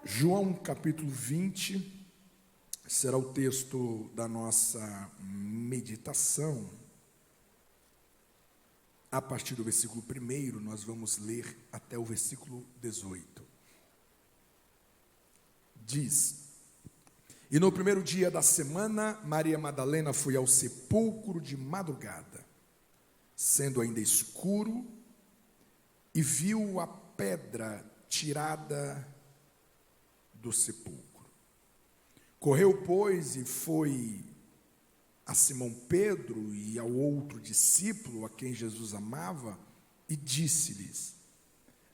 João capítulo 20 será o texto da nossa meditação. A partir do versículo 1, nós vamos ler até o versículo 18. Diz: E no primeiro dia da semana, Maria Madalena foi ao sepulcro de madrugada, sendo ainda escuro, e viu a pedra tirada do sepulcro. Correu, pois, e foi a Simão Pedro e ao outro discípulo a quem Jesus amava, e disse-lhes: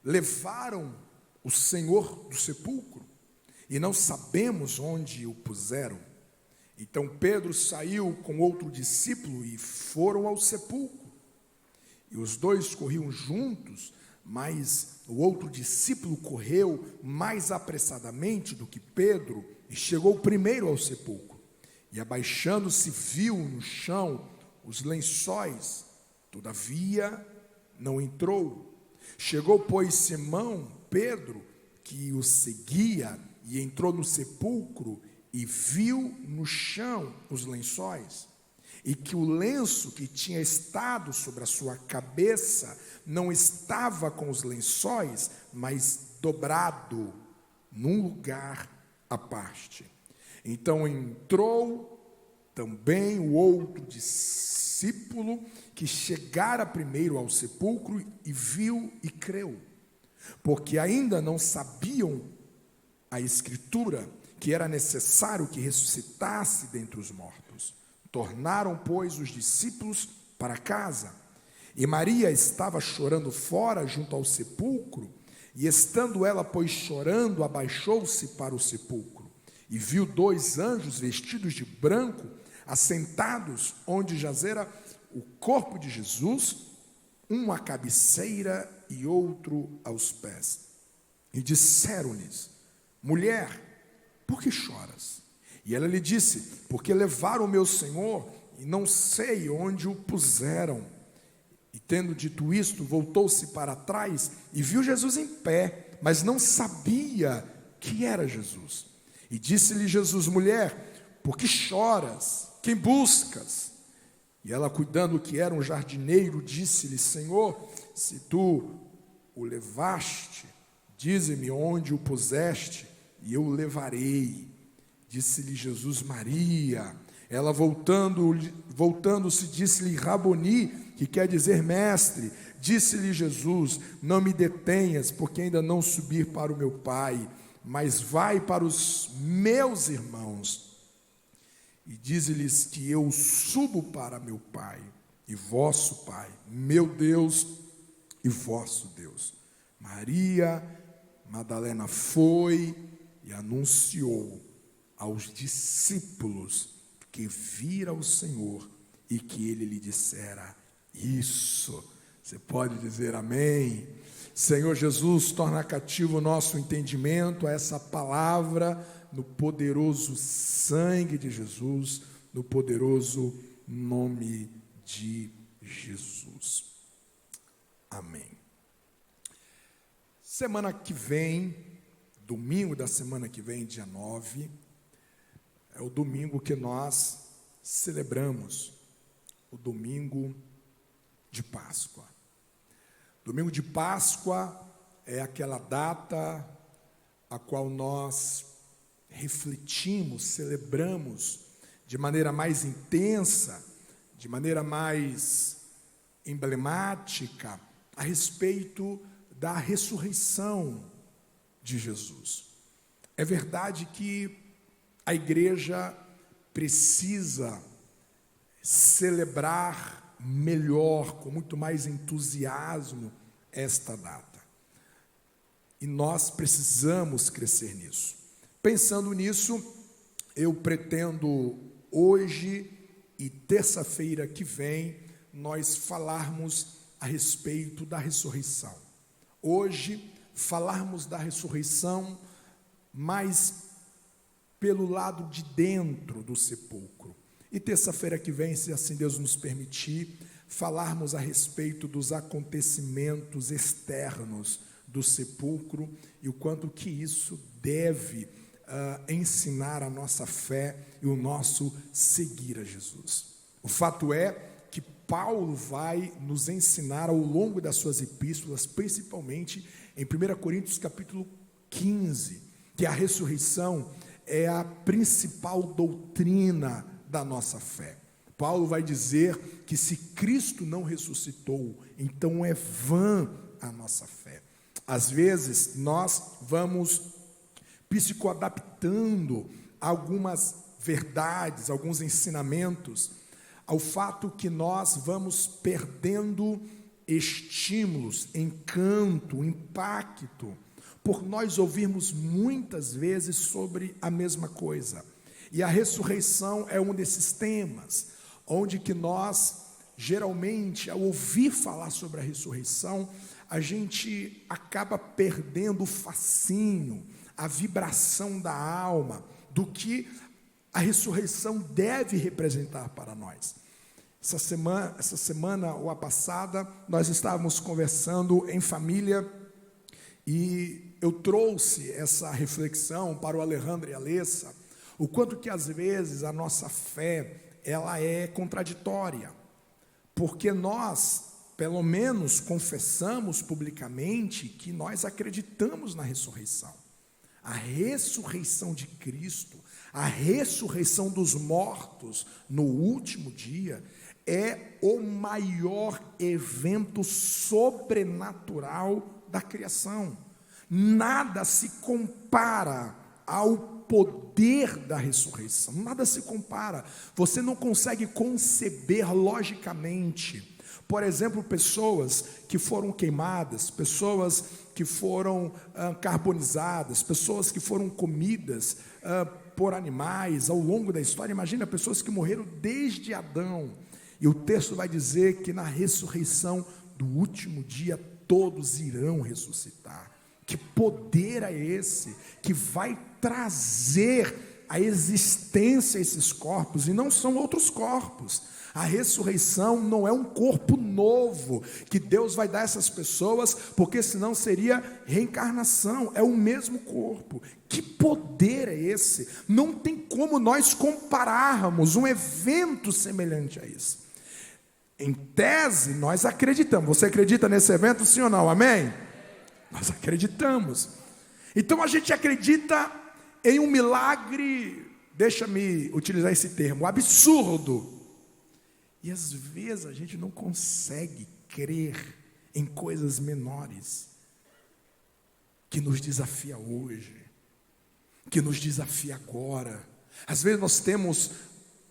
Levaram o Senhor do sepulcro, e não sabemos onde o puseram. Então Pedro saiu com outro discípulo e foram ao sepulcro. E os dois corriam juntos, mas o outro discípulo correu mais apressadamente do que Pedro e chegou primeiro ao sepulcro. E abaixando-se, viu no chão os lençóis, todavia não entrou. Chegou, pois, Simão Pedro, que o seguia, e entrou no sepulcro e viu no chão os lençóis, e que o lenço que tinha estado sobre a sua cabeça não estava com os lençóis, mas dobrado num lugar à parte. Então entrou também o outro discípulo, que chegara primeiro ao sepulcro, e viu e creu, porque ainda não sabiam a Escritura, que era necessário que ressuscitasse dentre os mortos. Tornaram, pois, os discípulos para casa. E Maria estava chorando fora, junto ao sepulcro, e estando ela, pois, chorando, abaixou-se para o sepulcro, e viu dois anjos vestidos de branco, assentados onde jazera o corpo de Jesus, um à cabeceira e outro aos pés. E disseram-lhes: Mulher, por que choras? E ela lhe disse: Porque levaram o meu Senhor, e não sei onde o puseram. E tendo dito isto, voltou-se para trás e viu Jesus em pé, mas não sabia que era Jesus. E disse-lhe Jesus: Mulher, por que choras? Quem buscas? E ela, cuidando que era um jardineiro, disse-lhe: Senhor, se tu o levaste, dize-me onde o puseste, e eu o levarei. Disse-lhe Jesus: Maria. Ela, voltando-se, disse-lhe: Raboni, que quer dizer mestre. Disse-lhe Jesus: Não me detenhas, porque ainda não subi para o meu Pai, mas vai para os meus irmãos e dize-lhes que eu subo para meu Pai e vosso Pai, meu Deus e vosso Deus. Maria Madalena foi e anunciou aos discípulos que vira o Senhor e que ele lhe dissera isso. Você pode dizer amém? Senhor Jesus, torna cativo o nosso entendimento a essa palavra, no poderoso sangue de Jesus, no poderoso nome de Jesus. Amém. Semana que vem, domingo da semana que vem, dia 9, é o domingo que nós celebramos, o domingo de Páscoa. Domingo de Páscoa é aquela data a qual nós refletimos, celebramos de maneira mais intensa, de maneira mais emblemática, a respeito da ressurreição de Jesus. É verdade que a igreja precisa celebrar melhor, com muito mais entusiasmo, esta data. E nós precisamos crescer nisso. Pensando nisso, eu pretendo hoje e terça-feira que vem nós falarmos a respeito da ressurreição. Hoje, falarmos da ressurreição mais pelo lado de dentro do sepulcro. E terça-feira que vem, se assim Deus nos permitir, falarmos a respeito dos acontecimentos externos do sepulcro e o quanto que isso deve ensinar a nossa fé e o nosso seguir a Jesus. O fato é que Paulo vai nos ensinar ao longo das suas epístolas, principalmente em 1 Coríntios capítulo 15, que a ressurreição é a principal doutrina da nossa fé. Paulo vai dizer que se Cristo não ressuscitou, então é vã a nossa fé. Às vezes nós vamos psicoadaptando algumas verdades, alguns ensinamentos, ao fato que nós vamos perdendo estímulos, encanto, impacto, por nós ouvirmos muitas vezes sobre a mesma coisa. E a ressurreição é um desses temas, onde que nós, geralmente, ao ouvir falar sobre a ressurreição, a gente acaba perdendo o fascínio, a vibração da alma, do que a ressurreição deve representar para nós. Essa semana ou a passada, nós estávamos conversando em família e eu trouxe essa reflexão para o Alejandro e a Alessa, o quanto que às vezes a nossa fé, ela é contraditória, porque nós, pelo menos, confessamos publicamente que nós acreditamos na ressurreição. A ressurreição de Cristo, a ressurreição dos mortos no último dia, é o maior evento sobrenatural da criação. Nada se compara ao poder da ressurreição, nada se compara. Você não consegue conceber logicamente, por exemplo, pessoas que foram queimadas, pessoas que foram carbonizadas, pessoas que foram comidas por animais ao longo da história. Imagina pessoas que morreram desde Adão, e o texto vai dizer que na ressurreição do último dia todos irão ressuscitar. Que poder é esse que vai trazer a existência a esses corpos, e não são outros corpos. A ressurreição não é um corpo novo que Deus vai dar a essas pessoas, porque senão seria reencarnação, é o mesmo corpo. Que poder é esse? Não tem como nós compararmos um evento semelhante a esse. Em tese, nós acreditamos. Você acredita nesse evento, sim ou não? Amém? Nós acreditamos. Então a gente acredita em um milagre, deixa-me utilizar esse termo, absurdo. E às vezes a gente não consegue crer em coisas menores, que nos desafia hoje, que nos desafia agora. Às vezes nós temos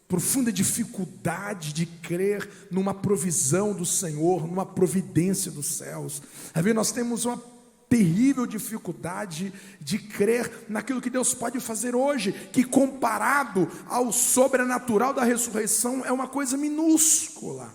profunda dificuldade de crer numa provisão do Senhor, numa providência dos céus. Às vezes nós temos uma terrível dificuldade de crer naquilo que Deus pode fazer hoje, que comparado ao sobrenatural da ressurreição é uma coisa minúscula.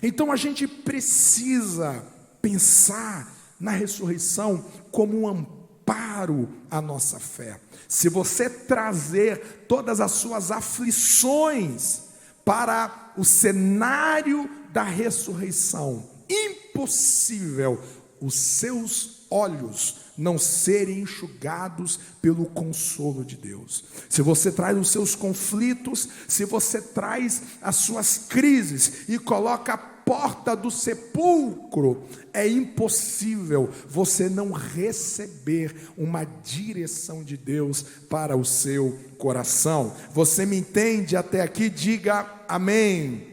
Então a gente precisa pensar na ressurreição como um amparo à nossa fé. Se você trazer todas as suas aflições para o cenário da ressurreição, impossível os seus olhos não serem enxugados pelo consolo de Deus. Se você traz os seus conflitos, se você traz as suas crises e coloca a porta do sepulcro, é impossível você não receber uma direção de Deus para o seu coração. Você me entende até aqui? Diga amém.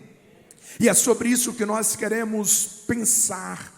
E é sobre isso que nós queremos pensar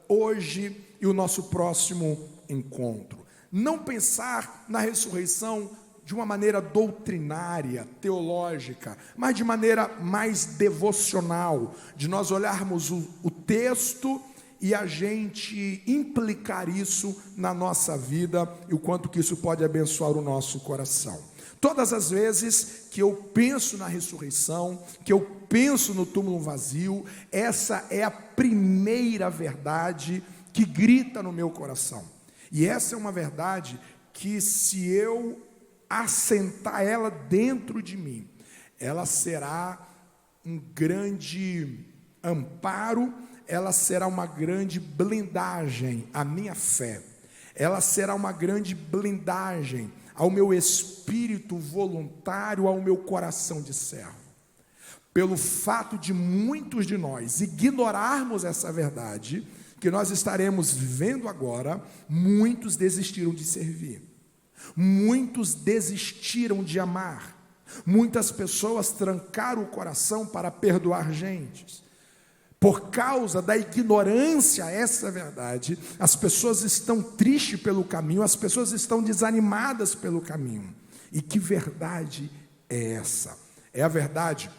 hoje e o nosso próximo encontro. Não pensar na ressurreição de uma maneira doutrinária, teológica, mas de maneira mais devocional, de nós olharmos o texto e a gente implicar isso na nossa vida e o quanto que isso pode abençoar o nosso coração. Todas as vezes que eu penso na ressurreição, que eu penso no túmulo vazio, essa é a primeira verdade que grita no meu coração. E essa é uma verdade que, se eu assentar ela dentro de mim, ela será um grande amparo, ela será uma grande blindagem à minha fé, ela será uma grande blindagem ao meu espírito voluntário, ao meu coração de servo. Pelo fato de muitos de nós ignorarmos essa verdade, que nós estaremos vivendo agora, muitos desistiram de servir, muitos desistiram de amar, muitas pessoas trancaram o coração para perdoar gente. Por causa da ignorância a essa verdade, as pessoas estão tristes pelo caminho, as pessoas estão desanimadas pelo caminho. E que verdade é essa? É a verdade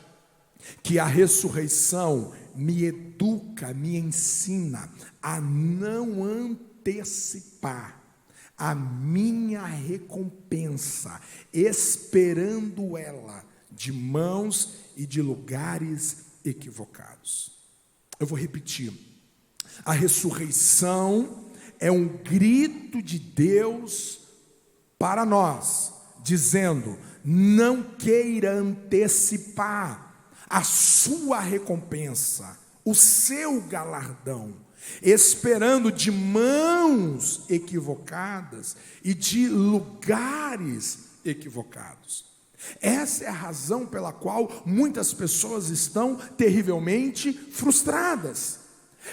que a ressurreição me educa, me ensina a não antecipar a minha recompensa, esperando ela de mãos e de lugares equivocados. Eu vou repetir: a ressurreição é um grito de Deus para nós, dizendo: não queira antecipar a sua recompensa, o seu galardão, esperando de mãos equivocadas e de lugares equivocados. Essa é a razão pela qual muitas pessoas estão terrivelmente frustradas.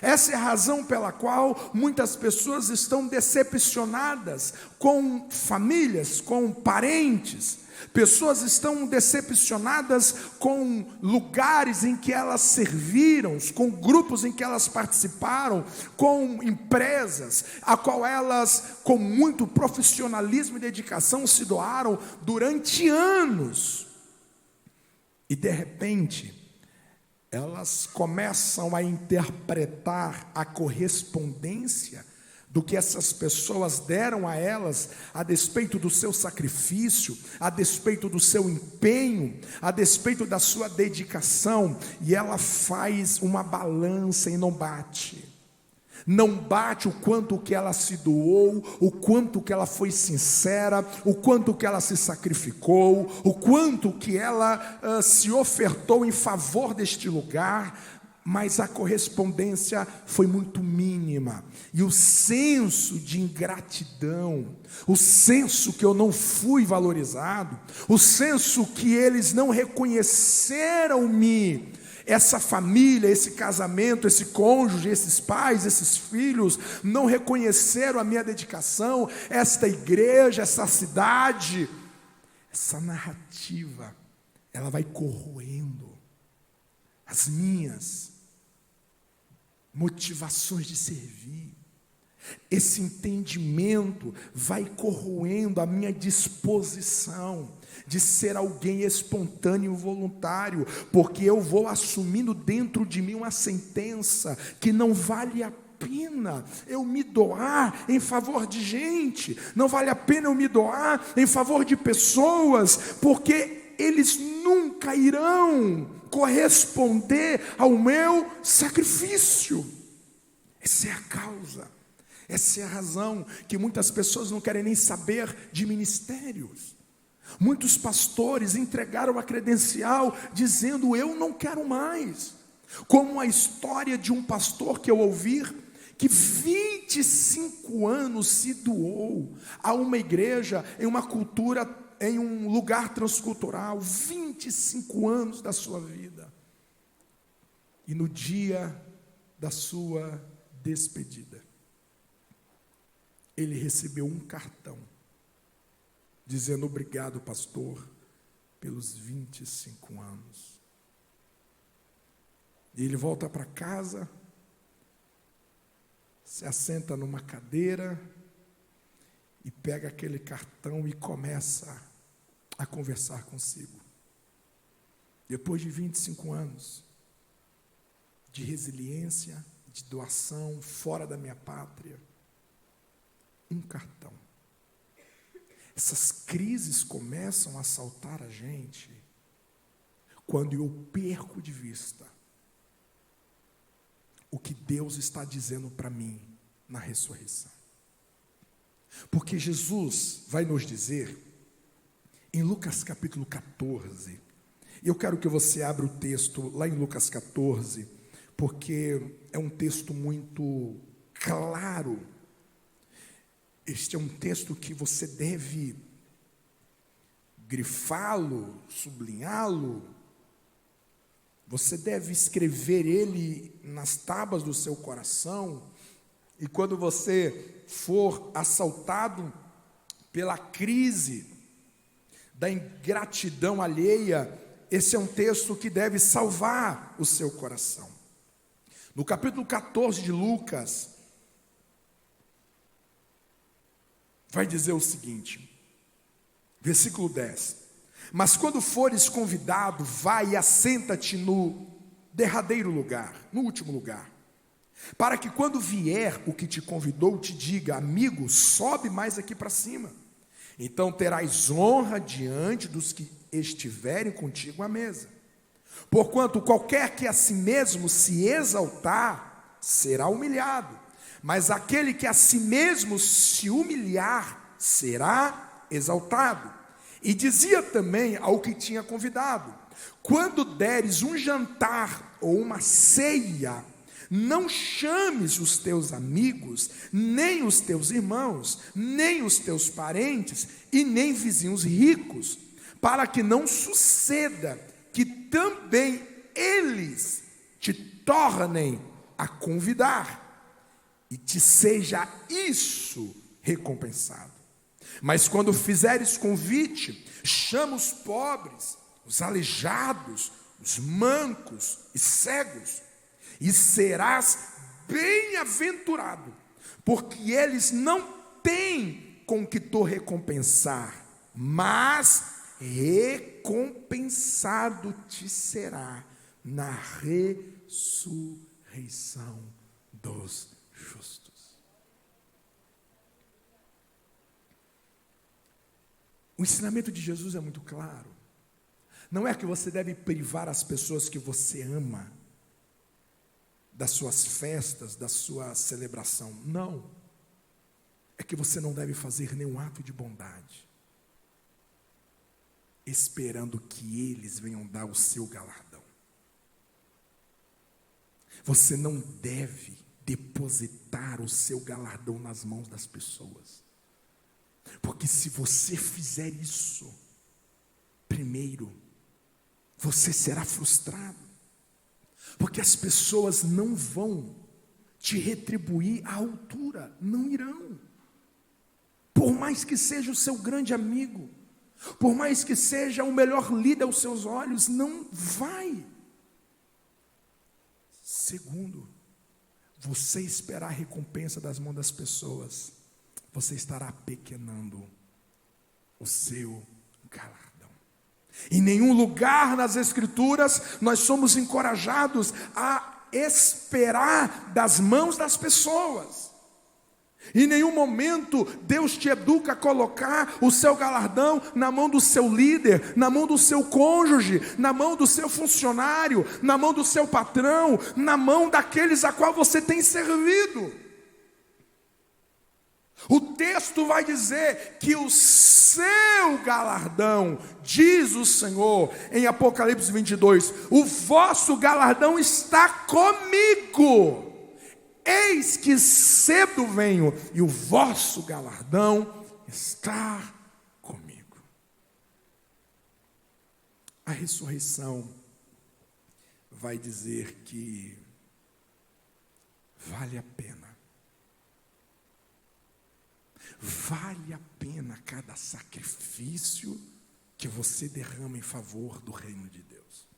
Essa é a razão pela qual muitas pessoas estão decepcionadas com famílias, com parentes. Pessoas estão decepcionadas com lugares em que elas serviram, com grupos em que elas participaram, com empresas a qual elas, com muito profissionalismo e dedicação, se doaram durante anos. E de repente, elas começam a interpretar a correspondência do que essas pessoas deram a elas, a despeito do seu sacrifício, a despeito do seu empenho, a despeito da sua dedicação, e ela faz uma balança e não bate. Não bate o quanto que ela se doou, o quanto que ela foi sincera, o quanto que ela se sacrificou, o quanto que ela se ofertou em favor deste lugar, mas a correspondência foi muito mínima, e o senso de ingratidão, o senso que eu não fui valorizado, o senso que eles não reconheceram-me, essa família, esse casamento, esse cônjuge, esses pais, esses filhos, não reconheceram a minha dedicação, esta igreja, essa cidade, essa narrativa, ela vai corroendo as minhas motivações de servir. Esse entendimento vai corroendo a minha disposição de ser alguém espontâneo e voluntário, porque eu vou assumindo dentro de mim uma sentença que não vale a pena eu me doar em favor de gente, não vale a pena eu me doar em favor de pessoas, porque eles nunca irão corresponder ao meu sacrifício. Essa é a causa, essa é a razão que muitas pessoas não querem nem saber de ministérios. Muitos pastores entregaram a credencial dizendo: eu não quero mais. Como a história de um pastor que eu ouvi, que 25 anos se doou a uma igreja, em uma cultura, em um lugar transcultural, 25 anos da sua vida. E no dia da sua despedida, ele recebeu um cartão, dizendo: obrigado, pastor, pelos 25 anos. E ele volta para casa, se assenta numa cadeira e pega aquele cartão e começa a conversar consigo. Depois de 25 anos de resiliência, de doação, fora da minha pátria, um cartão. Essas crises começam a assaltar a gente quando eu perco de vista o que Deus está dizendo para mim na ressurreição. Porque Jesus vai nos dizer em Lucas capítulo 14, eu quero que você abra o texto lá em Lucas 14, porque é um texto muito claro. Este é um texto que você deve grifá-lo, sublinhá-lo. Você deve escrever ele nas tábuas do seu coração. E quando você for assaltado pela crise da ingratidão alheia, esse é um texto que deve salvar o seu coração. No capítulo 14 de Lucas, vai dizer o seguinte, versículo 10: mas quando fores convidado, vai e assenta-te no derradeiro lugar, no último lugar, para que quando vier o que te convidou, te diga: amigo, sobe mais aqui para cima. Então terás honra diante dos que estiverem contigo à mesa. Porquanto qualquer que a si mesmo se exaltar, será humilhado, mas aquele que a si mesmo se humilhar, será exaltado. E dizia também ao que tinha convidado: quando deres um jantar ou uma ceia, não chames os teus amigos, nem os teus irmãos, nem os teus parentes, e nem vizinhos ricos, para que não suceda que também eles te tornem a convidar, e te seja isso recompensado. Mas quando fizeres convite, chama os pobres, os aleijados, os mancos e cegos, e serás bem-aventurado, porque eles não têm com que te recompensar, mas recompensado te será na ressurreição dos justos. O ensinamento de Jesus é muito claro. Não é que você deve privar as pessoas que você ama das suas festas, da sua celebração. Não. É que você não deve fazer nenhum ato de bondade, esperando que eles venham dar o seu galardão. Você não deve depositar o seu galardão nas mãos das pessoas. Porque se você fizer isso, primeiro, você será frustrado. Porque as pessoas não vão te retribuir à altura, não irão. Por mais que seja o seu grande amigo, por mais que seja o melhor líder aos seus olhos, não vai. Segundo, você esperar a recompensa das mãos das pessoas, você estará pequenando o seu galardão. Em nenhum lugar nas Escrituras nós somos encorajados a esperar das mãos das pessoas. Em nenhum momento Deus te educa a colocar o seu galardão na mão do seu líder, na mão do seu cônjuge, na mão do seu funcionário, na mão do seu patrão, na mão daqueles a qual você tem servido. O texto vai dizer que o seu galardão, diz o Senhor em Apocalipse 22, o vosso galardão está comigo. Eis que cedo venho e o vosso galardão está comigo. A ressurreição vai dizer que vale a pena. Vale a pena cada sacrifício que você derrama em favor do reino de Deus.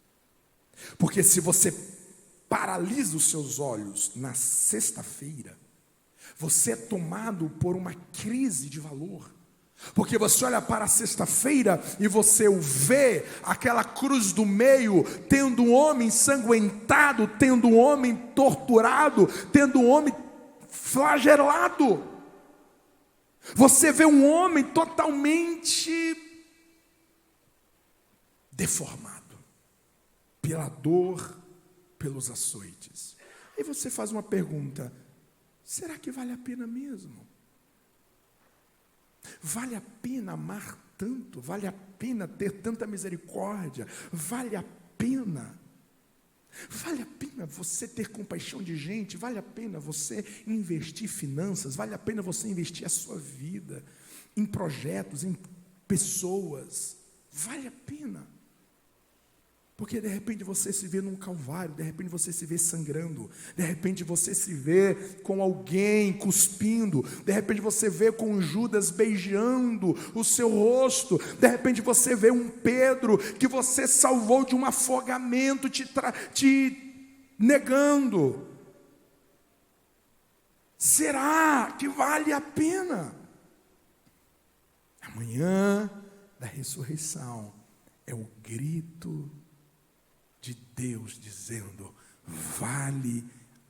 Porque se você paralisa os seus olhos na sexta-feira, você é tomado por uma crise de valor. Porque você olha para a sexta-feira e você o vê, aquela cruz do meio, tendo um homem ensanguentado, tendo um homem torturado, tendo um homem flagelado. Você vê um homem totalmente deformado pela dor, pelos açoites. E você faz uma pergunta: será que vale a pena mesmo? Vale a pena amar tanto? Vale a pena ter tanta misericórdia? Vale a pena? Vale a pena você ter compaixão de gente, vale a pena você investir finanças, vale a pena você investir a sua vida em projetos, em pessoas, vale a pena. Porque de repente você se vê num calvário, de repente você se vê sangrando, de repente você se vê com alguém cuspindo, de repente você vê com Judas beijando o seu rosto, de repente você vê um Pedro que você salvou de um afogamento te negando. Será que vale a pena? Amanhã da ressurreição é o grito de Deus dizendo: vale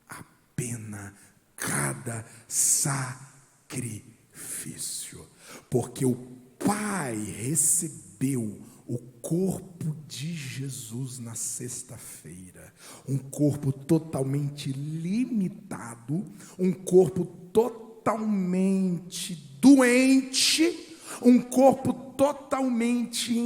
a pena cada sacrifício, porque o Pai recebeu o corpo de Jesus na sexta-feira, um corpo totalmente limitado, um corpo totalmente doente, um corpo totalmente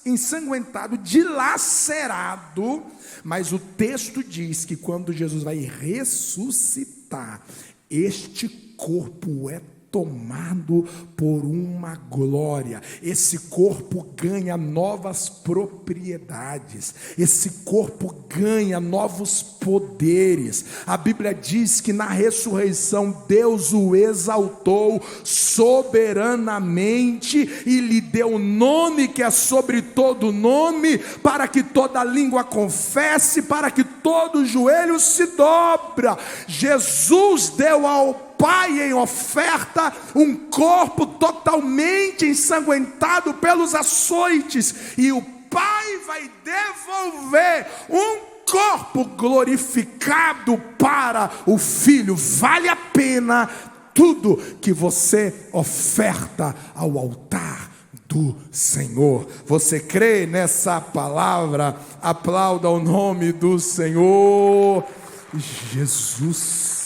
ensanguentado, dilacerado, mas o texto diz que quando Jesus vai ressuscitar, este corpo é tomado por uma glória, esse corpo ganha novas propriedades, esse corpo ganha novos poderes. A Bíblia diz que na ressurreição Deus o exaltou soberanamente e lhe deu o nome que é sobre todo nome, para que toda língua confesse, para que todo joelho se dobra. Jesus deu ao Pai em oferta um corpo totalmente ensanguentado pelos açoites, e o Pai vai devolver um corpo glorificado para o Filho. Vale a pena tudo que você oferta ao altar do Senhor. Você crê nessa palavra? Aplauda o nome do Senhor Jesus.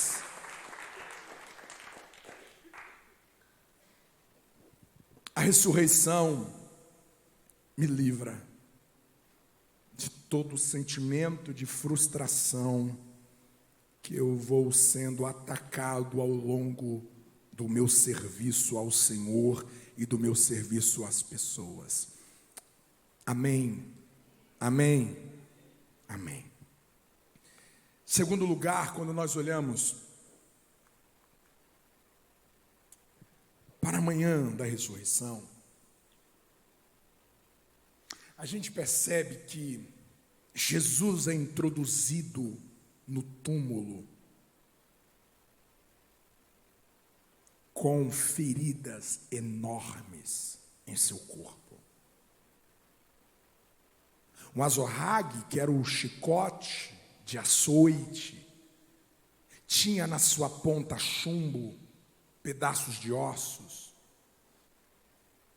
A ressurreição me livra de todo sentimento de frustração que eu vou sendo atacado ao longo do meu serviço ao Senhor e do meu serviço às pessoas. Amém, amém, amém. Segundo lugar, quando nós olhamos para amanhã da ressurreição, a gente percebe que Jesus é introduzido no túmulo com feridas enormes em seu corpo. Um azorrague, que era o chicote de açoite, tinha na sua ponta chumbo, pedaços de ossos,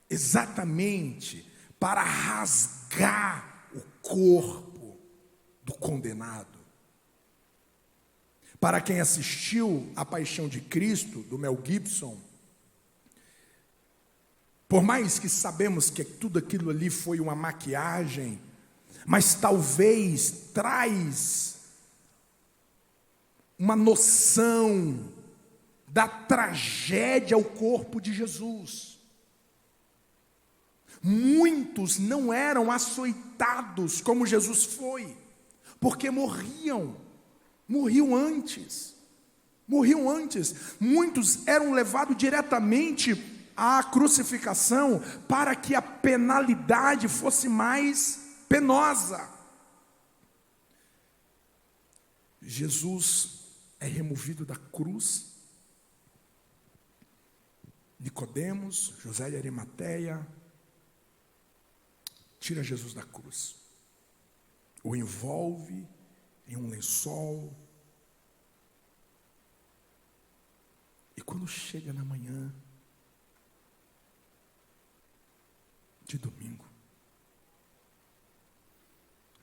exatamente para rasgar o corpo do condenado. Para quem assistiu A Paixão de Cristo, do Mel Gibson, por mais que sabemos que tudo aquilo ali foi uma maquiagem, mas talvez traz uma noção da tragédia ao corpo de Jesus. Muitos não eram açoitados como Jesus foi, porque morriam antes. Muitos eram levados diretamente à crucificação para que a penalidade fosse mais penosa. Jesus é removido da cruz. Nicodemos, José de Arimateia, tira Jesus da cruz, o envolve em um lençol, e quando chega na manhã de domingo,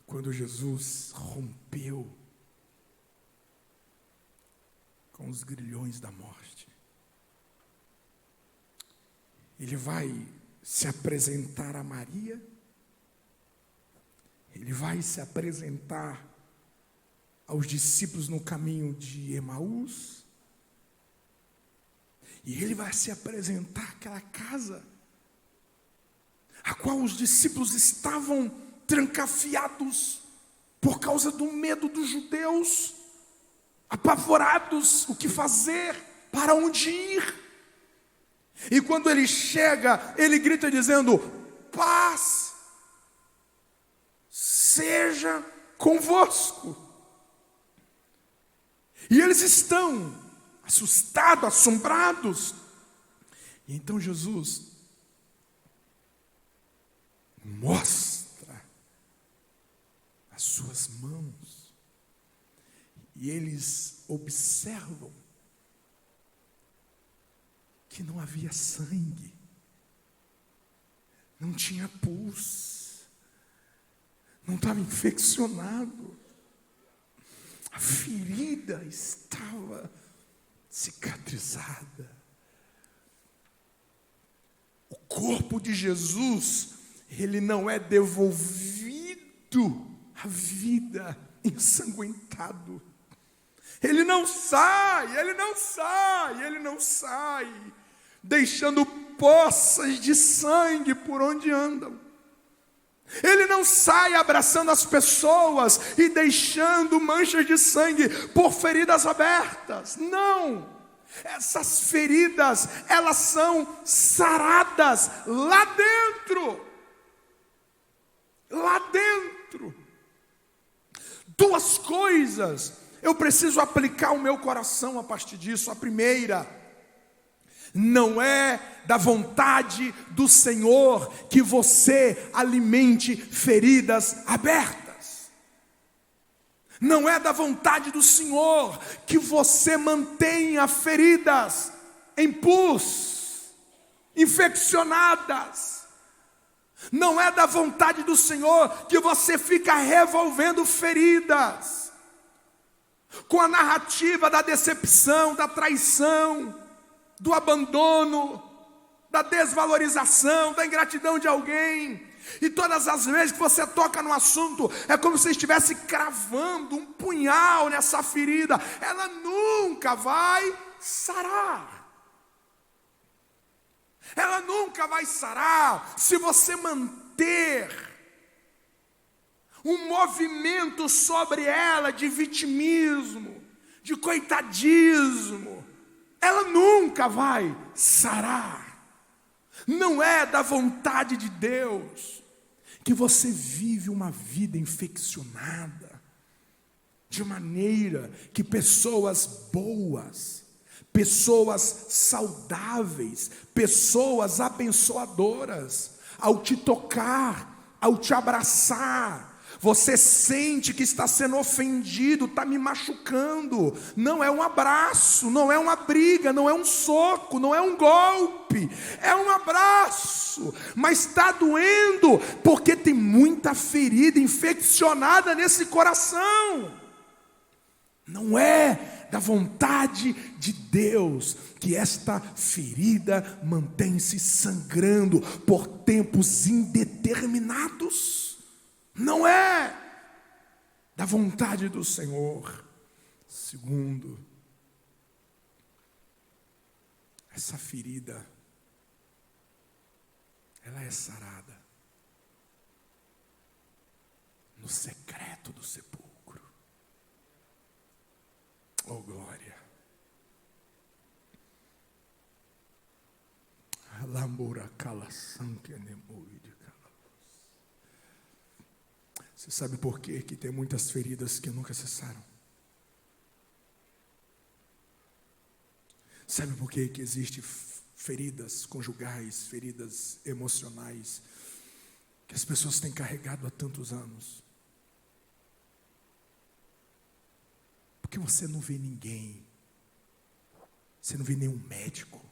quando Jesus rompeu com os grilhões da morte, ele vai se apresentar a Maria Ele vai se apresentar aos discípulos no caminho de Emaús. E ele vai se apresentar àquela casa, a qual os discípulos estavam trancafiados por causa do medo dos judeus, apavorados, o que fazer, para onde ir. E quando ele chega, ele grita dizendo: paz seja convosco. E eles estão assustados, assombrados. E então Jesus mostra as suas mãos. E eles observam que não havia sangue, não tinha pus, não estava infeccionado, a ferida estava cicatrizada. O corpo de Jesus, ele não é devolvido à vida ensanguentado. Ele não sai, deixando poças de sangue por onde andam. Ele não sai abraçando as pessoas e deixando manchas de sangue por feridas abertas. Não! Essas feridas, elas são saradas lá dentro. Lá dentro. Duas coisas eu preciso aplicar ao meu coração a partir disso. A primeira: não é da vontade do Senhor que você alimente feridas abertas. Não é da vontade do Senhor que você mantenha feridas em pus, infeccionadas. Não é da vontade do Senhor que você fica revolvendo feridas com a narrativa da decepção, da traição, do abandono, da desvalorização, da ingratidão de alguém. E todas as vezes que você toca no assunto, é como se estivesse cravando um punhal nessa ferida. Ela nunca vai sarar. Ela nunca vai sarar se você manter um movimento sobre ela de vitimismo, de coitadismo. Ela nunca vai sarar. Não é da vontade de Deus que você vive uma vida infeccionada, de maneira que pessoas boas, pessoas saudáveis, pessoas abençoadoras, ao te tocar, ao te abraçar, você sente que está sendo ofendido, está me machucando. Não é um abraço, não é uma briga, não é um soco, não é um golpe. É um abraço, mas está doendo, porque tem muita ferida infeccionada nesse coração. Não é da vontade de Deus que esta ferida mantém-se sangrando por tempos indeterminados. Não é da vontade do Senhor. Segundo, essa ferida, ela é sarada no secreto do sepulcro. Oh, glória! Alambura cala sangue anemoi. Você sabe por quê que tem muitas feridas que nunca cessaram? Sabe por quê que existem feridas conjugais, feridas emocionais, que as pessoas têm carregado há tantos anos? Porque você não vê ninguém, você não vê nenhum médico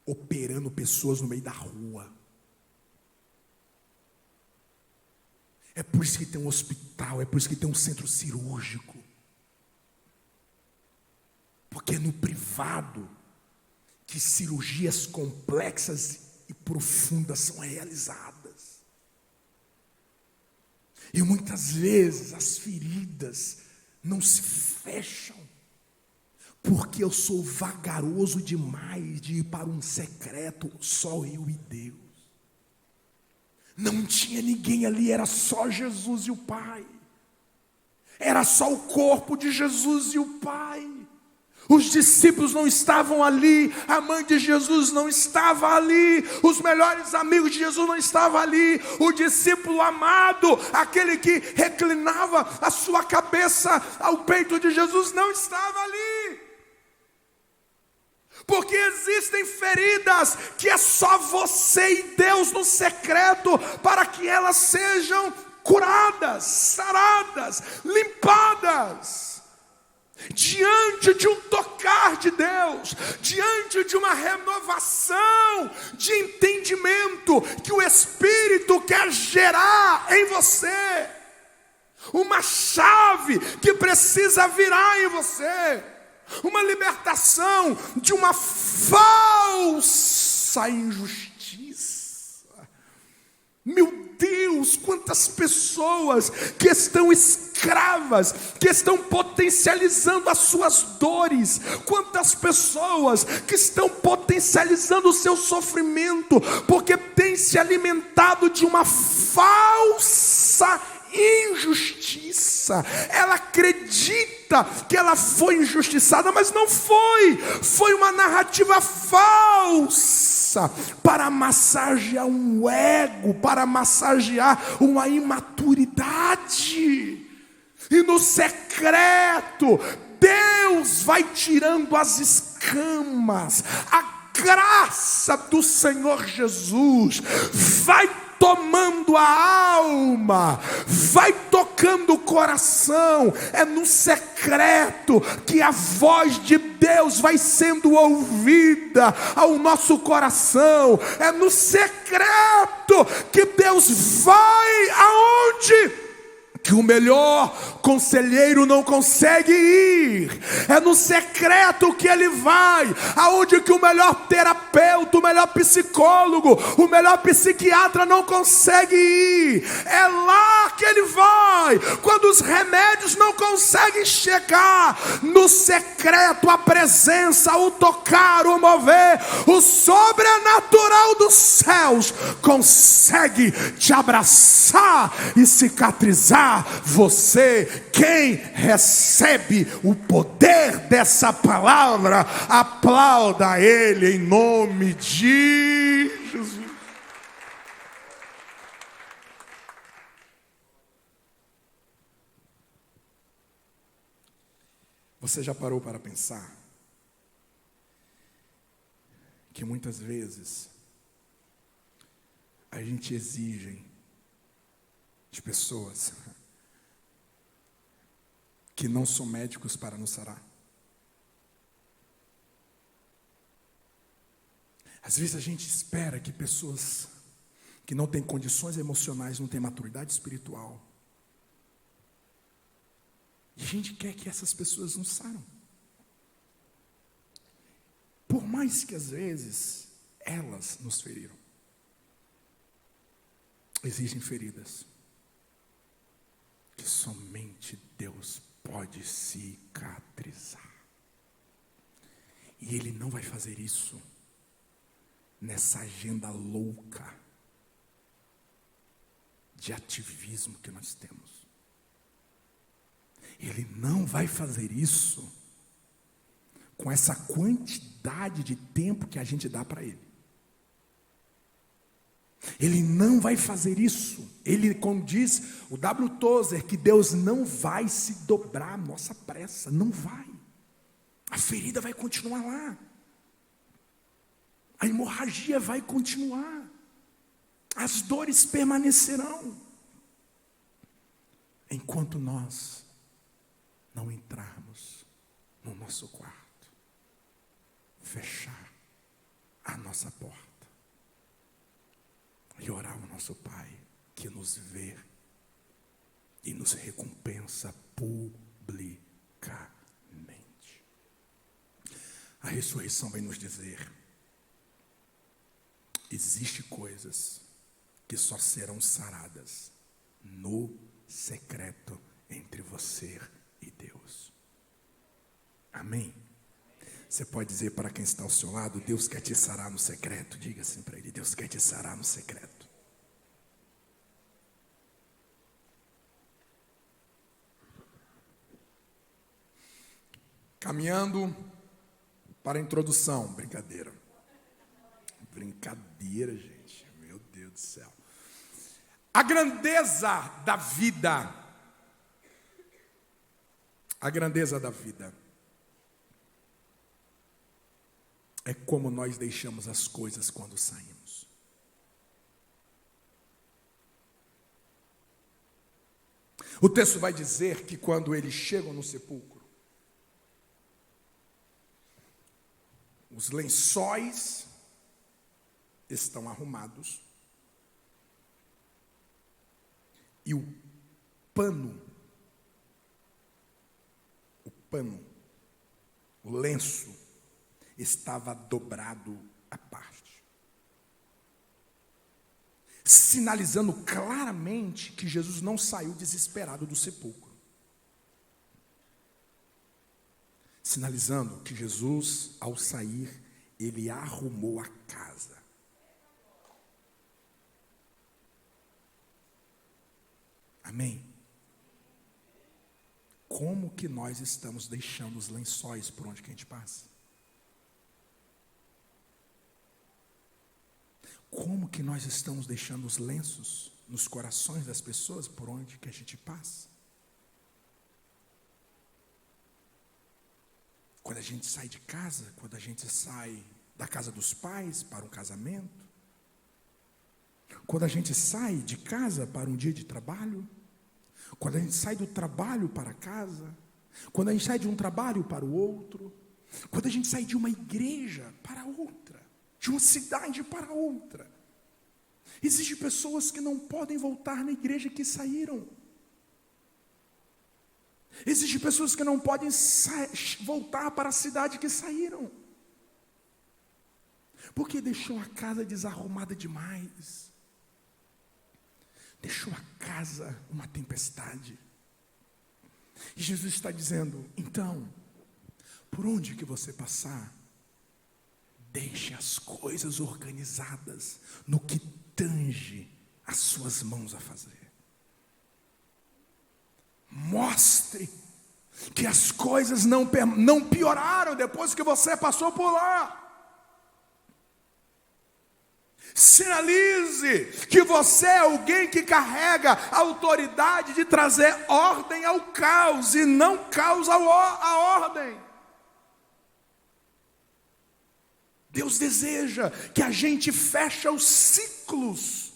operando pessoas no meio da rua. É por isso que tem um hospital, é por isso que tem um centro cirúrgico. Porque é no privado que cirurgias complexas e profundas são realizadas. E muitas vezes as feridas não se fecham, porque eu sou vagaroso demais de ir para um secreto, só eu e Deus. Não tinha ninguém ali, era só Jesus e o Pai. Era só o corpo de Jesus e o Pai. Os discípulos não estavam ali, a mãe de Jesus não estava ali, os melhores amigos de Jesus não estavam ali, o discípulo amado, aquele que reclinava a sua cabeça ao peito de Jesus, não estava ali. Porque existem feridas que é só você e Deus no secreto para que elas sejam curadas, saradas, limpadas. Diante de um tocar de Deus, diante de uma renovação de entendimento que o Espírito quer gerar em você, uma chave que precisa virar em você, uma libertação de uma falsa injustiça. Meu Deus, quantas pessoas que estão escravas, que estão potencializando as suas dores, quantas pessoas que estão potencializando o seu sofrimento, porque têm se alimentado de uma falsa injustiça. Ela acredita que ela foi injustiçada, mas não foi. Foi uma narrativa falsa para massagear um ego, para massagear uma imaturidade. E no secreto, Deus vai tirando as escamas. A graça do Senhor Jesus vai tomando a alma, vai tocando o coração. É no secreto que a voz de Deus vai sendo ouvida ao nosso coração. É no secreto que Deus vai aonde que o melhor conselheiro não consegue ir. É no secreto que ele vai, aonde que o melhor terapeuta, o melhor psicólogo, o melhor psiquiatra não consegue ir. É lá que ele vai, quando os remédios não conseguem chegar. No secreto, a presença, o tocar, o mover, o sobrenatural dos céus consegue te abraçar e cicatrizar você. Quem recebe o poder dessa palavra, aplauda ele em nome de Jesus. Você já parou para pensar que muitas vezes a gente exige de pessoas que não são médicos para nos sarar? Às vezes a gente espera que pessoas que não têm condições emocionais, não têm maturidade espiritual, e a gente quer que essas pessoas nos saram. Por mais que às vezes elas nos feriram. Existem feridas que somente Deus pode cicatrizar. E Ele não vai fazer isso nessa agenda louca de ativismo que nós temos. Ele não vai fazer isso com essa quantidade de tempo que a gente dá para Ele. Ele não vai fazer isso. Ele, como diz o W. Tozer, que Deus não vai se dobrar à nossa pressa. Não vai. A ferida vai continuar lá. A hemorragia vai continuar. As dores permanecerão. Enquanto nós não entrarmos no nosso quarto, fechar a nossa porta e orar ao nosso Pai, que nos vê e nos recompensa publicamente. A ressurreição vai nos dizer: existem coisas que só serão saradas no secreto entre você e Deus. Amém? Você pode dizer para quem está ao seu lado: Deus quer te sarar no secreto. Diga assim para ele: Deus quer te sarar no secreto. Caminhando para a introdução. Brincadeira, gente. Meu Deus do céu. A grandeza da vida. A grandeza da vida é como nós deixamos as coisas quando saímos. O texto vai dizer que quando eles chegam no sepulcro, os lençóis estão arrumados e o pano, o lenço, estava dobrado à parte, sinalizando claramente que Jesus não saiu desesperado do sepulcro, sinalizando que Jesus, ao sair, ele arrumou a casa. Amém? Como que nós estamos deixando os lençóis por onde que a gente passa? Como que nós estamos deixando os lenços nos corações das pessoas por onde que a gente passa? Quando a gente sai de casa, quando a gente sai da casa dos pais para um casamento, quando a gente sai de casa para um dia de trabalho, quando a gente sai do trabalho para casa, quando a gente sai de um trabalho para o outro, quando a gente sai de uma igreja para outra, de uma cidade para outra. Existem pessoas que não podem voltar na igreja que saíram. Existem pessoas que não podem voltar para a cidade que saíram, porque deixou a casa desarrumada demais. Deixou a casa uma tempestade. E Jesus está dizendo: então, por onde que você passar, deixe as coisas organizadas no que tange as suas mãos a fazer. Mostre que as coisas não pioraram depois que você passou por lá. Sinalize que você é alguém que carrega a autoridade de trazer ordem ao caos e não caos à ordem. Deus deseja que a gente feche os ciclos,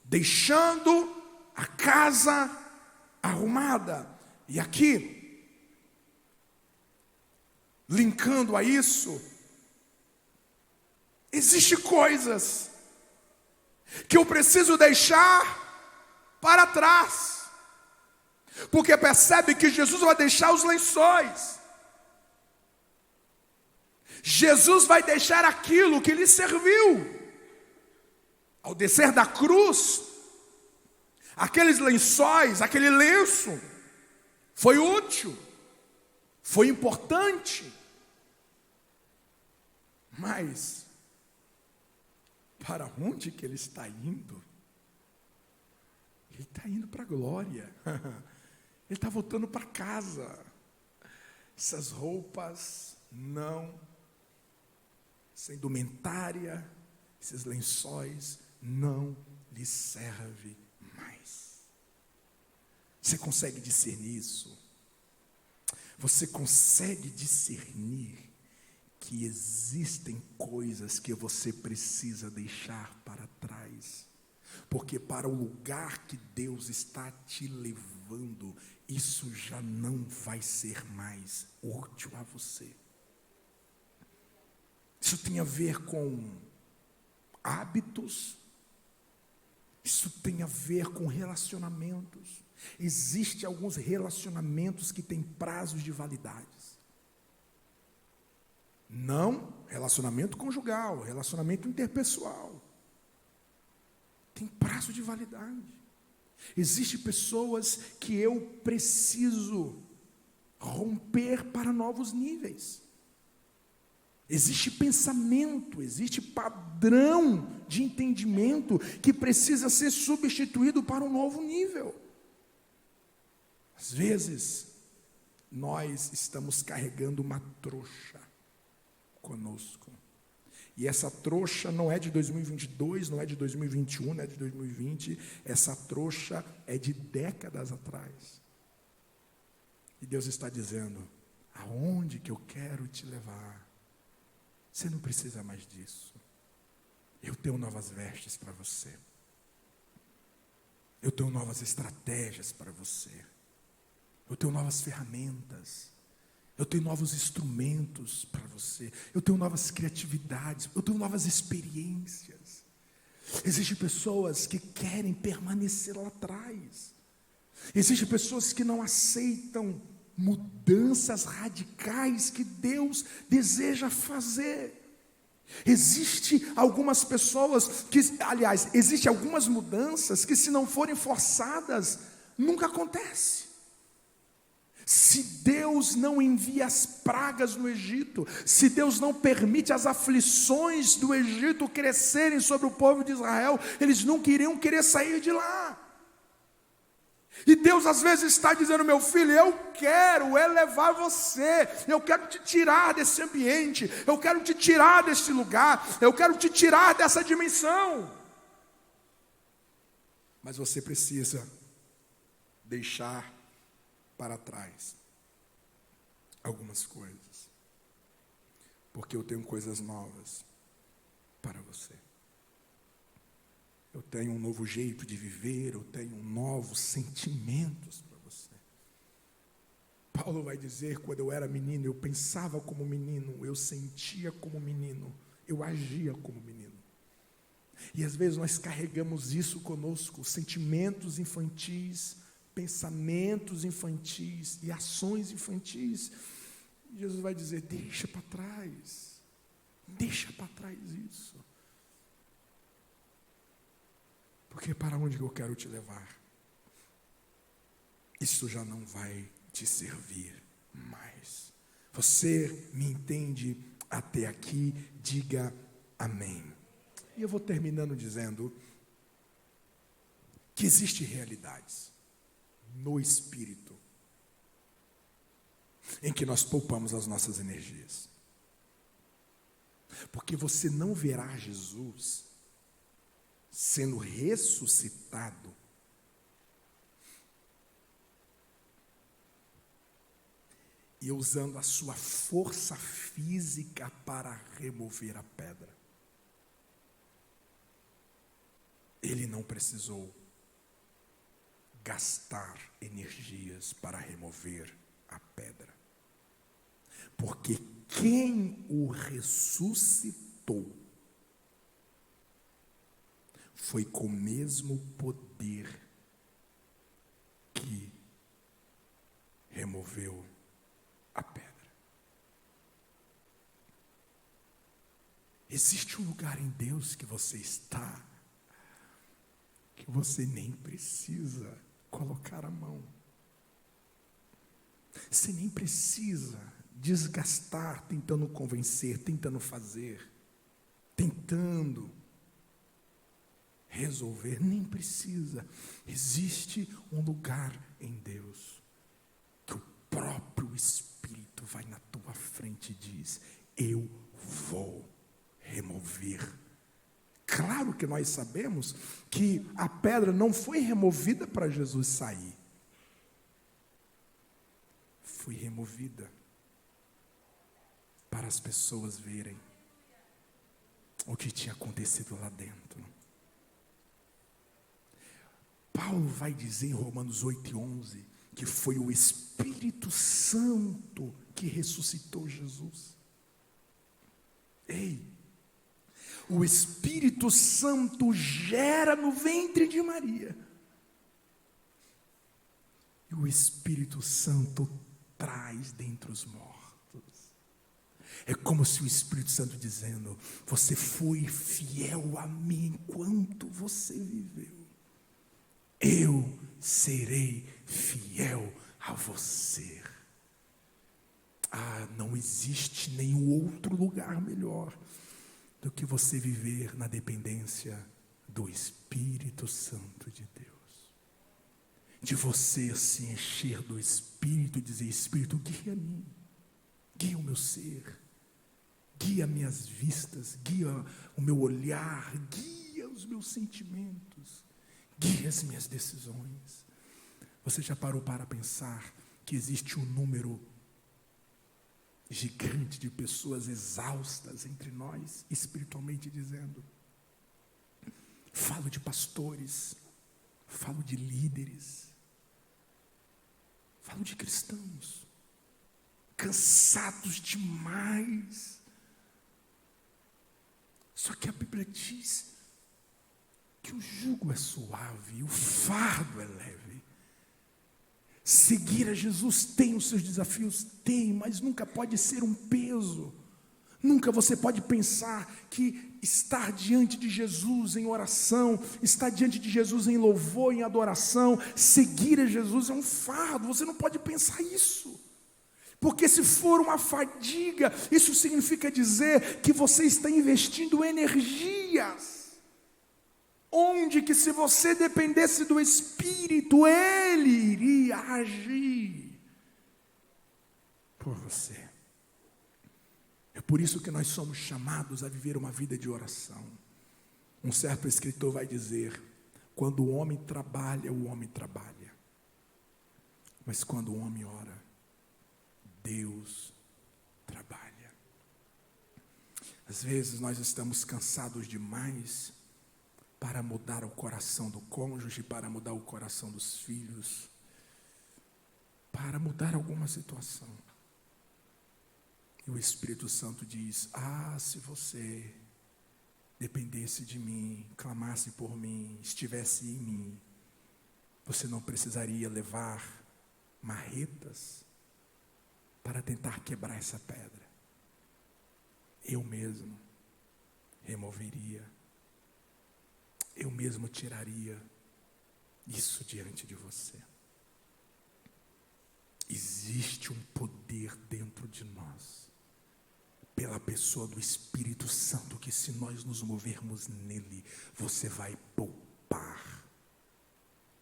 deixando a casa arrumada. E aqui, linkando a isso, existem coisas que eu preciso deixar para trás, porque percebe que Jesus vai deixar os lençóis, Jesus vai deixar aquilo que lhe serviu. Ao descer da cruz, aqueles lençóis, aquele lenço, foi útil, foi importante, mas para onde que ele está indo? Ele está indo para a glória. Ele está voltando para casa. Essas roupas essa indumentária, esses lençóis não lhe servem mais. Você consegue discernir isso? Você consegue discernir que existem coisas que você precisa deixar para trás, porque para o lugar que Deus está te levando, isso já não vai ser mais útil a você. Isso tem a ver com hábitos, isso tem a ver com relacionamentos. Existem alguns relacionamentos que têm prazos de validade. Não relacionamento conjugal, relacionamento interpessoal. Tem prazo de validade. Existem pessoas que eu preciso romper para novos níveis. Existe pensamento, existe padrão de entendimento que precisa ser substituído para um novo nível. Às vezes, nós estamos carregando uma trouxa conosco. E essa trouxa não é de 2022, não é de 2021, não é de 2020. Essa trouxa é de décadas atrás. E Deus está dizendo: aonde que eu quero te levar? Você não precisa mais disso. Eu tenho novas vestes para você. Eu tenho novas estratégias para você. Eu tenho novas ferramentas. Eu tenho novos instrumentos para você. Eu tenho novas criatividades. Eu tenho novas experiências. Existem pessoas que querem permanecer lá atrás. Existem pessoas que não aceitam mudanças radicais que Deus deseja fazer. Existem algumas pessoas que, aliás, existem algumas mudanças que, se não forem forçadas, nunca acontece. Se Deus não envia as pragas no Egito, se Deus não permite as aflições do Egito crescerem sobre o povo de Israel, eles nunca iriam querer sair de lá. E Deus às vezes está dizendo: meu filho, eu quero elevar você, eu quero te tirar desse ambiente, eu quero te tirar desse lugar, eu quero te tirar dessa dimensão. Mas você precisa deixar para trás algumas coisas, porque eu tenho coisas novas para você. Eu tenho um novo jeito de viver, eu tenho novos sentimentos para você. Paulo vai dizer: quando eu era menino, eu pensava como menino, eu sentia como menino, eu agia como menino. E às vezes nós carregamos isso conosco, sentimentos infantis, pensamentos infantis e ações infantis. Jesus vai dizer: deixa para trás isso. Porque para onde eu quero te levar, isso já não vai te servir mais. Você me entende até aqui? Diga amém. E eu vou terminando dizendo que existem realidades no espírito em que nós poupamos as nossas energias. Porque você não verá Jesus sendo ressuscitado e usando a sua força física para remover a pedra. Ele não precisou gastar energias para remover a pedra, porque quem o ressuscitou foi com o mesmo poder que removeu a pedra. Existe um lugar em Deus que você está, que você nem precisa colocar a mão. Você nem precisa desgastar tentando convencer, tentando fazer, tentando resolver, nem precisa. Existe um lugar em Deus que o próprio Espírito vai na tua frente e diz: eu vou remover. Claro que nós sabemos que a pedra não foi removida para Jesus sair. Foi removida para as pessoas verem o que tinha acontecido lá dentro. Paulo vai dizer em Romanos 8:11 que foi o Espírito Santo que ressuscitou Jesus. Ei, o Espírito Santo gera no ventre de Maria. E o Espírito Santo traz dentre os mortos. É como se o Espírito Santo dizendo: você foi fiel a mim enquanto você viveu. eu serei fiel a você. Não existe nenhum outro lugar melhor do que você viver na dependência do Espírito Santo de Deus. De você se encher do Espírito e dizer: Espírito, guia-me, guia o meu ser, guia minhas vistas, guia o meu olhar, guia os meus sentimentos, guia as minhas decisões. Você já parou para pensar que existe um número gigante de pessoas exaustas entre nós, espiritualmente dizendo? Falo de pastores, falo de líderes, falo de cristãos, cansados demais. Só que a Bíblia diz que o jugo é suave, o fardo é leve. Seguir a Jesus tem os seus desafios? Tem, mas nunca pode ser um peso. Nunca você pode pensar que estar diante de Jesus em oração, estar diante de Jesus em louvor, em adoração, seguir a Jesus é um fardo. Você não pode pensar isso. Porque se for uma fadiga, isso significa dizer que você está investindo energias. Onde que, se você dependesse do Espírito, Ele iria agir por você. É por isso que nós somos chamados a viver uma vida de oração. Um certo escritor vai dizer: quando o homem trabalha, mas quando o homem ora, Deus trabalha. Às vezes nós estamos cansados demais para mudar o coração do cônjuge, para mudar o coração dos filhos, para mudar alguma situação. E o Espírito Santo diz: se você dependesse de mim, clamasse por mim, estivesse em mim, você não precisaria levar marretas para tentar quebrar essa pedra. Eu mesmo removeria. Eu mesmo tiraria isso diante de você. Existe um poder dentro de nós, pela pessoa do Espírito Santo, que se nós nos movermos nele, você vai poupar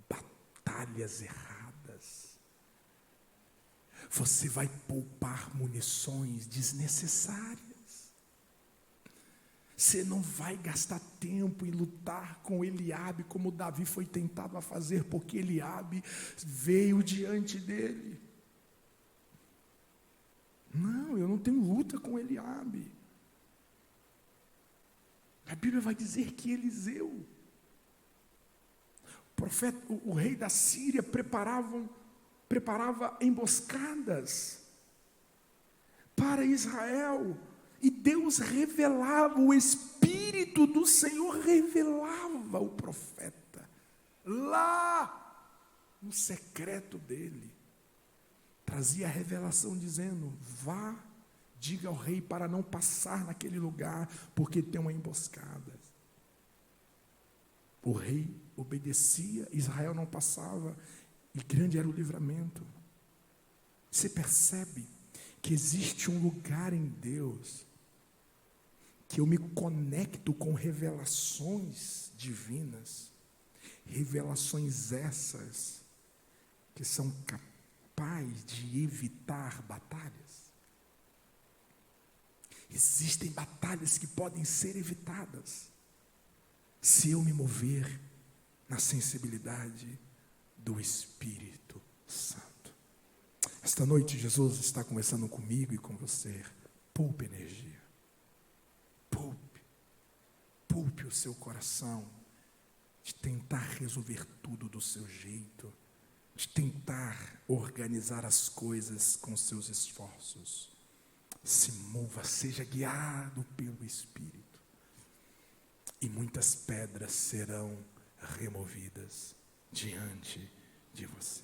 batalhas erradas. Você vai poupar munições desnecessárias. Você não vai gastar tempo em lutar com Eliabe, como Davi foi tentado a fazer, porque Eliabe veio diante dele. Não, eu não tenho luta com Eliabe. A Bíblia vai dizer que Eliseu, o rei da Síria, preparava emboscadas para Israel. E Deus revelava, o Espírito do Senhor revelava o profeta, lá no secreto dele. Trazia a revelação dizendo: vá, diga ao rei para não passar naquele lugar, porque tem uma emboscada. O rei obedecia, Israel não passava, e grande era o livramento. Você percebe que existe um lugar em Deus que eu me conecto com revelações divinas, revelações essas que são capazes de evitar batalhas. Existem batalhas que podem ser evitadas se eu me mover na sensibilidade do Espírito Santo. Esta noite Jesus está conversando comigo e com você. Poupe energia. Poupe o seu coração de tentar resolver tudo do seu jeito, de tentar organizar as coisas com seus esforços. Se mova, seja guiado pelo Espírito, e muitas pedras serão removidas diante de você.